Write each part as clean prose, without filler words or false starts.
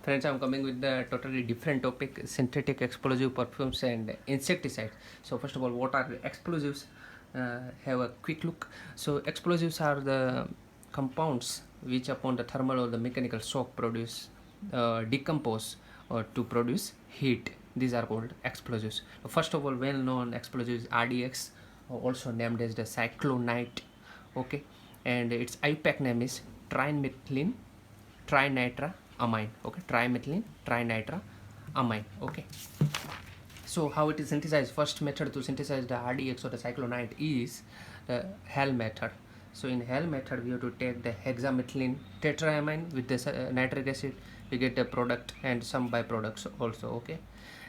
Friends, I'm coming with the totally different topic: synthetic explosive perfumes and insecticides. So first of all, what are explosives? Have a quick look. So explosives are the compounds which upon the thermal or the mechanical shock produce decompose or to produce heat. These are called explosives. First of all, well-known explosive is RDX, also named as the cyclonite. Okay, and its IPAC name is trimethylene trinitramine. Okay, trimethylene trinitramine. Okay, so how it is synthesized? First method to synthesize the RDX or the cyclonite is the Hell method. So in Hell method, we have to take the hexamethylene tetraamine with the nitric acid. We get the product and some byproducts also. Okay,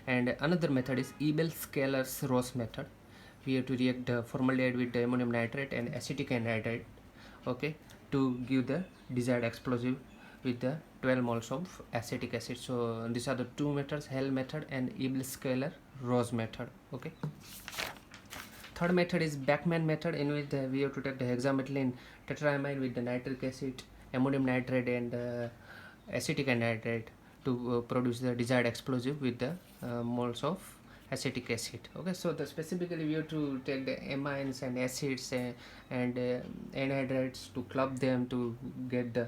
and another method is Ebel-Skeler's-Ross method. We have to react the formaldehyde with the ammonium nitrate and acetic anhydride, okay, to give the desired explosive with the 12 moles of acetic acid. So these are the two methods: Hell method and Ebel-Skeler-Ross method. Okay, third method is Bachmann method, in which we have to take the hexamethylene tetraamine with the nitric acid, ammonium nitrate and acetic anhydride to produce the desired explosive with the moles of acetic acid. Okay, so specifically we have to take the amines and acids and anhydrides to club them to get the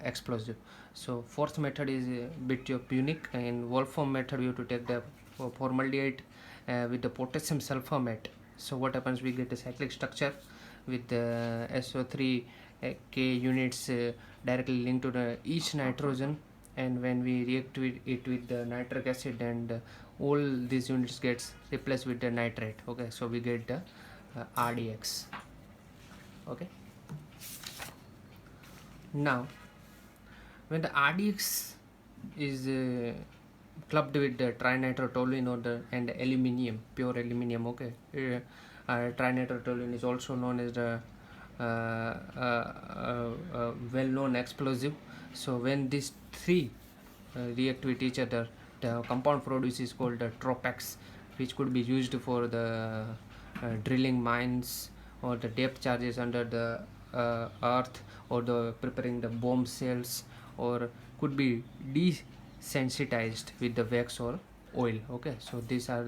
explosive. So fourth method is a bit of unique. In Wolfram method, we have to take the formaldehyde with the potassium sulfamate. So what happens? We get a cyclic structure with the SO3 K units directly linked to each nitrogen, and when we react with it with the nitric acid, and all these units gets replaced with the nitrate. Okay, so we get the RDX. Okay, now when the RDX is clubbed with the trinitrotoluene or and aluminium, pure aluminium. Okay, trinitrotoluene is also known as the well-known explosive. So when these three react with each other, the compound produced is called the tropex, which could be used for the drilling mines or the depth charges under the earth, or the preparing the bomb cells, or could be desensitized with the wax or oil. Okay, so these are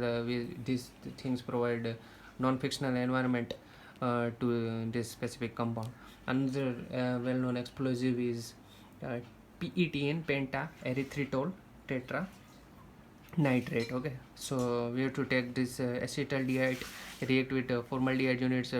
these things provide non-fictional environment to this specific compound. Another well-known explosive is PETN, penta erythritol tetra nitrate. Okay, so we have to take this acetaldehyde, react with formaldehyde units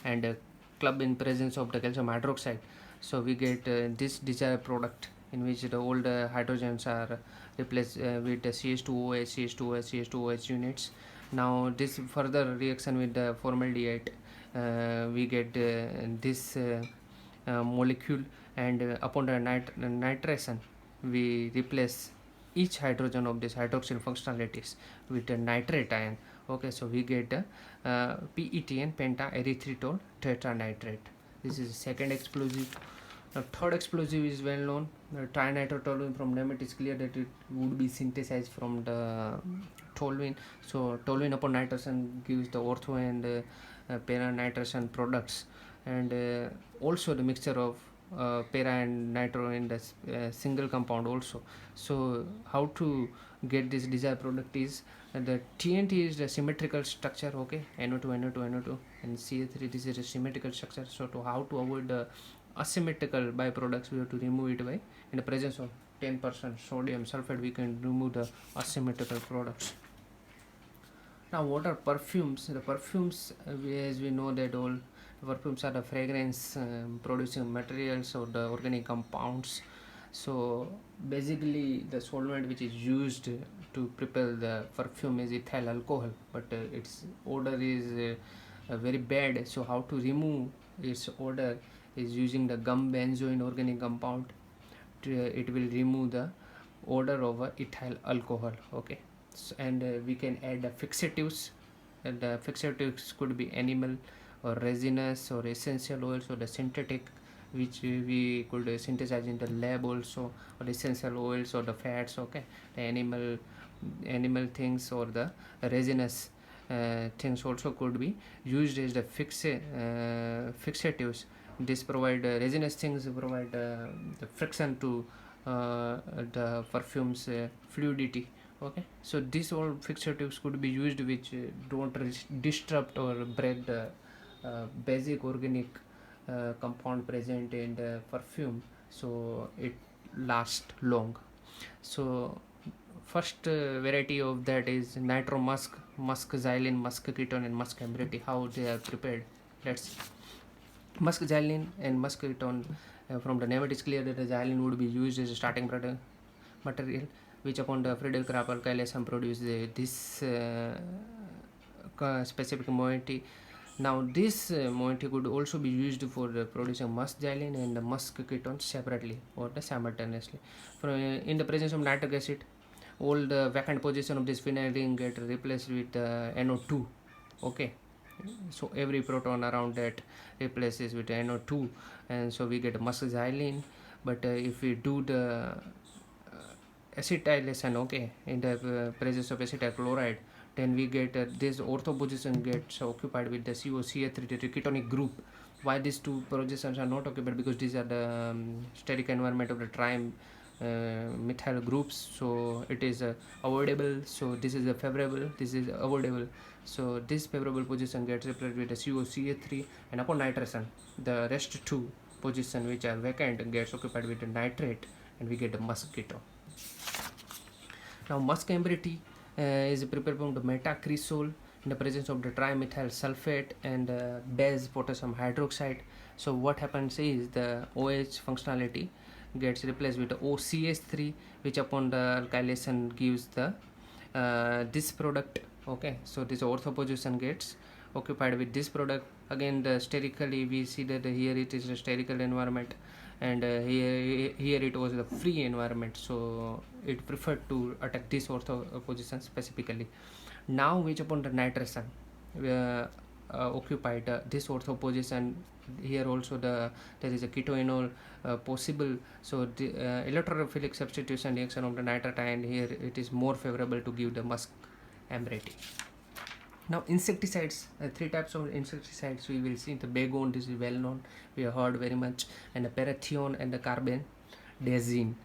and club in presence of the calcium hydroxide. So we get this desired product, in which the old hydrogens are replaced with the CH2OH, CH2OH, CH2OH units. Now this further reaction with the formaldehyde, we get this molecule, and upon the nitration, we replace each hydrogen of this hydroxyl functionalities with a nitrate ion. Okay, so we get PETN, penta erythritol tetranitrate. This is the second explosive. Third explosive is well known, trinitrotoluene. From name it is clear that it would be synthesized from the toluene. So toluene upon nitration gives the ortho and para nitration products, and also the mixture of para and nitro in the single compound also. So how to get this desired product is the TNT is the symmetrical structure. Okay, NO2 NO2 NO2 and CH3, this is a symmetrical structure. So how to avoid the asymmetrical byproducts, we have to remove it by, in the presence of 10% sodium sulfate, we can remove the asymmetrical products. Now what are perfumes? The perfumes, as we know that all perfumes are the fragrance producing materials or the organic compounds. So basically the solvent which is used to prepare the perfume is ethyl alcohol, but its odor is very bad. So how to remove its odor is using the gum benzoin organic compound. It will remove the odor of ethyl alcohol. Okay, so, and we can add fixatives, and the fixatives could be animal or resinous or essential oils, or the synthetic, which we could synthesize in the lab also, or essential oils or the fats. Okay, the animal things or the resinous things also could be used as the fixatives. This provide resinous things provide the friction to the perfume's fluidity. Okay, so these all fixatives could be used which don't disrupt or break the basic organic compound present in the perfume, so it lasts long. So first variety of that is nitro musk, musk xylene, musk ketone, and musk ambrotti. How they are prepared, let's see. Musk xylene and musk ketone, from the name it is clear that the xylene would be used as a starting material, which upon the Friedel Crap alkylation produce this specific moiety. Now this moiety could also be used for producing musk xylene and the musk ketone separately or simultaneously. In the presence of nitric acid, all the vacant position of this phenyl ring get replaced with NO2. Okay, so every proton around that replaces with NO2, and so we get musk xylene. But if we do the acetylation, okay, in the presence of acetyl chloride, then we get this ortho position gets occupied with the COCH3, the ketonic group. Why these two positions are not occupied? Because these are the steric environment of the methyl groups, so it is avoidable. So this is a favorable, this is avoidable. So this favorable position gets replaced with the COCH3, and upon nitration, the rest two position which are vacant gets occupied with the nitrate, and we get the musk ketone. Now musk ambrotti is prepared from the metacresol in the presence of the trimethyl sulfate and base potassium hydroxide. So what happens is the OH functionality gets replaced with the OCH3, which upon the alkylation gives the this product. Okay, so this ortho position gets occupied with this product. Again, the sterically we see that here it is a sterical environment, and here it was the free environment, so it preferred to attack this ortho position specifically. Now which upon the nitration occupied this ortho position, here also there is a ketoenol possible, so the electrophilic substitution reaction of the nitratine, here it is more favorable to give the musk ambrotti. Now insecticides, three types of insecticides we will see. The Baygon, this is well known, we have heard very much, and the Parathion and the carbendazim.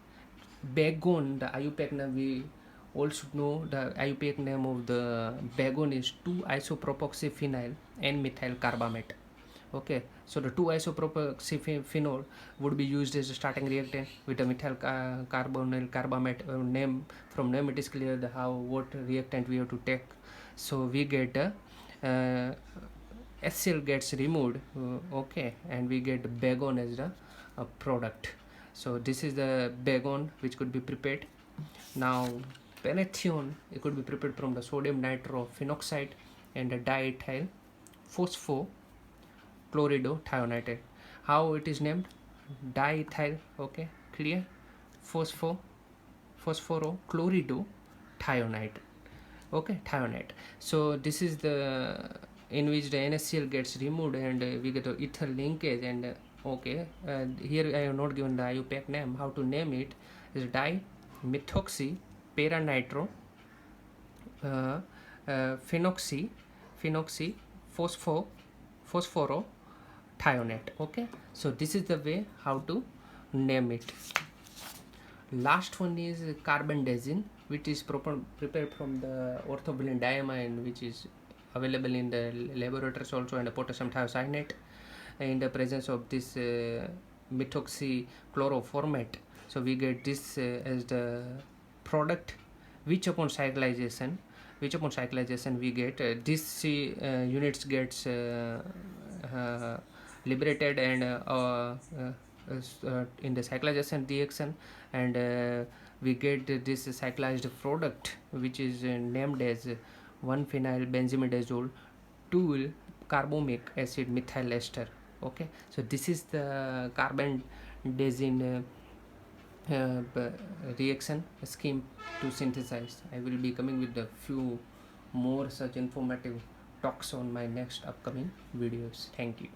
Baygon, the IUPAC name, we also know the IUPAC name of the Baygon is 2-isopropoxyphenyl N-methyl carbamate. Okay, so the 2-isopropoxyphenol would be used as a starting reactant with the methyl carbonyl carbamate. Name, from name it is clear the what reactant we have to take. So we get HCl gets removed, okay, and we get Baygon as the product. So this is the Baygon which could be prepared. Now Parathion, it could be prepared from the sodium nitrophenoxide and the diethyl phosphochloridothionate. How it is named? Diethyl, okay, clear, phosphorochloridothionate, okay, thionate. So this is the in which the NaCl gets removed and we get the ethyl linkage, and okay, here I have not given the IUPAC name. How to name it is dimethoxy paranitro phenoxy phosphorothionate. Okay, so this is the way how to name it. Last one is carbendazim, which is prepared from the orthovalent diamine, which is available in the laboratories also, and the potassium thiocyanate in the presence of this methoxychloroformate. So we get this as the product, which upon cyclization we get this units gets liberated and in the cyclization reaction, and we get this cyclized product which is named as 1-phenyl benzimidazole 2-carbomic acid methyl ester. Okay, so this is the carbendazim reaction scheme to synthesize. I will be coming with a few more such informative talks on my next upcoming videos. Thank you.